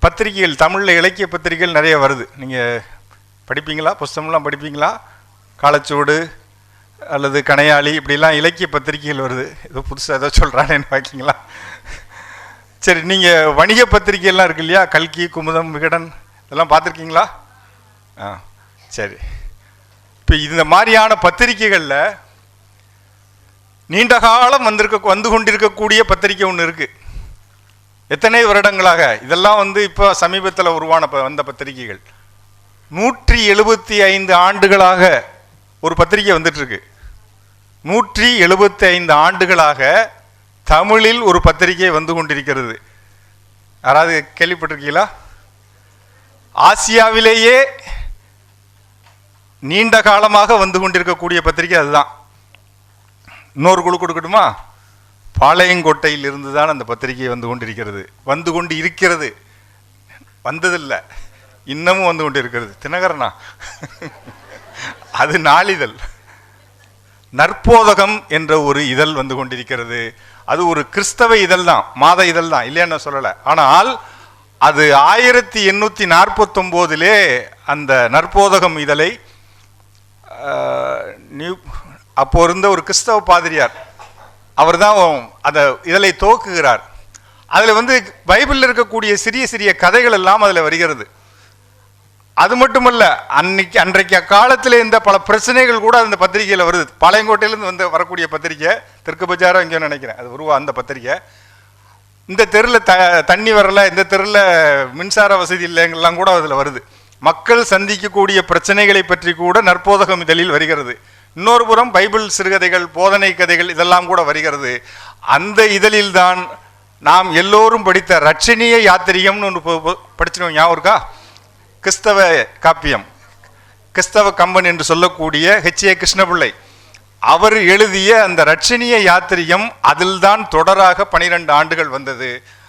பத்திரிகைகள், தமிழில் இலக்கிய பத்திரிகைகள் நிறைய வருது. நீங்கள் படிப்பீங்களா? புஸ்தகம்லாம் படிப்பீங்களா? காலச்சுவடு அல்லது கணையாளி இப்படிலாம் இலக்கிய பத்திரிகைகள் வருது. ஏதோ புதுசாக ஏதோ சொல்கிறானேன்னு பார்க்கிங்களா? சரி, நீங்கள் வணிக பத்திரிகைலாம் இருக்கு இல்லையா? கல்கி, குமுதம், விகடன் இதெல்லாம் பார்த்துருக்கீங்களா? சரி. இப்போ இந்த மாதிரியான பத்திரிகைகளில் நீண்ட காலம் வந்து கொண்டிருக்கக்கூடிய பத்திரிகை ஒன்று இருக்குது. எத்தனை வருடங்களாக, இதெல்லாம் இப்போ சமீபத்தில் வந்த பத்திரிகைகள். 175 ஆண்டுகளாக ஒரு பத்திரிகை வந்துட்டுருக்கு. 175 ஆண்டுகளாக தமிழில் ஒரு பத்திரிகை வந்து கொண்டிருக்கிறது. யாராவது கேள்விப்பட்டிருக்கீங்களா? ஆசியாவிலேயே நீண்ட காலமாக வந்து கொண்டிருக்கக்கூடிய பத்திரிகை அதுதான். இன்னொரு குழு கொடுக்கட்டுமா? பாளையங்கோட்டையில் இருந்து தான் அந்த பத்திரிகை வந்து கொண்டு இருக்கிறது. வந்ததில்லை, இன்னமும் வந்து கொண்டு இருக்கிறது. தினகரனா? அது நாளிதழ். நற்போதகம் என்ற ஒரு இதழ் வந்து கொண்டிருக்கிறது. அது ஒரு கிறிஸ்தவ இதழ் தான், மாத இதழ் தான், இல்லைன்னு சொல்லலை. ஆனால் அது 1849 அந்த நற்போதகம் இதழை அப்போ இருந்த ஒரு கிறிஸ்தவ பாதிரியார் அவர் தான் அந்த இதழை துவக்குகிறார். அதில் பைபிளில் இருக்கக்கூடிய சிறிய சிறிய கதைகள் எல்லாம் அதில் வருகிறது. அது மட்டுமல்ல, அன்றைக்கு அக்காலத்தில் இருந்த பல பிரச்சனைகள் கூட அந்த பத்திரிகையில் வருது. பாளையங்கோட்டையிலேருந்து வரக்கூடிய பத்திரிகை, தெற்கு பஜாரோ எங்கேயோ நினைக்கிறேன், அது அந்த பத்திரிகை. இந்த தெருவில் தண்ணி வரல, இந்த தெருவில் மின்சார வசதி இல்லைங்கெல்லாம் கூட அதில் வருது. மக்கள் சந்திக்கக்கூடிய பிரச்சனைகளை பற்றி கூட நற்போதகம் இதழில் வருகிறது. இன்னொரு புறம் பைபிள் சிறுகதைகள், போதனை கதைகள் இதெல்லாம் கூட வருகிறது. அந்த இதழில் தான் நாம் எல்லோரும் படித்த ரட்சணிய யாத்திரிகம்னு ஒன்று படிச்சிருவோம், ஞாபகம் இருக்கா? கிறிஸ்தவ காப்பியம், கிறிஸ்தவ கம்பன் என்று சொல்லக்கூடிய H.A. கிருஷ்ணபிள்ளை அவர் எழுதிய அந்த ரட்சணிய யாத்திரிகம் அதில் தான் தொடராக 12 ஆண்டுகள் வந்தது.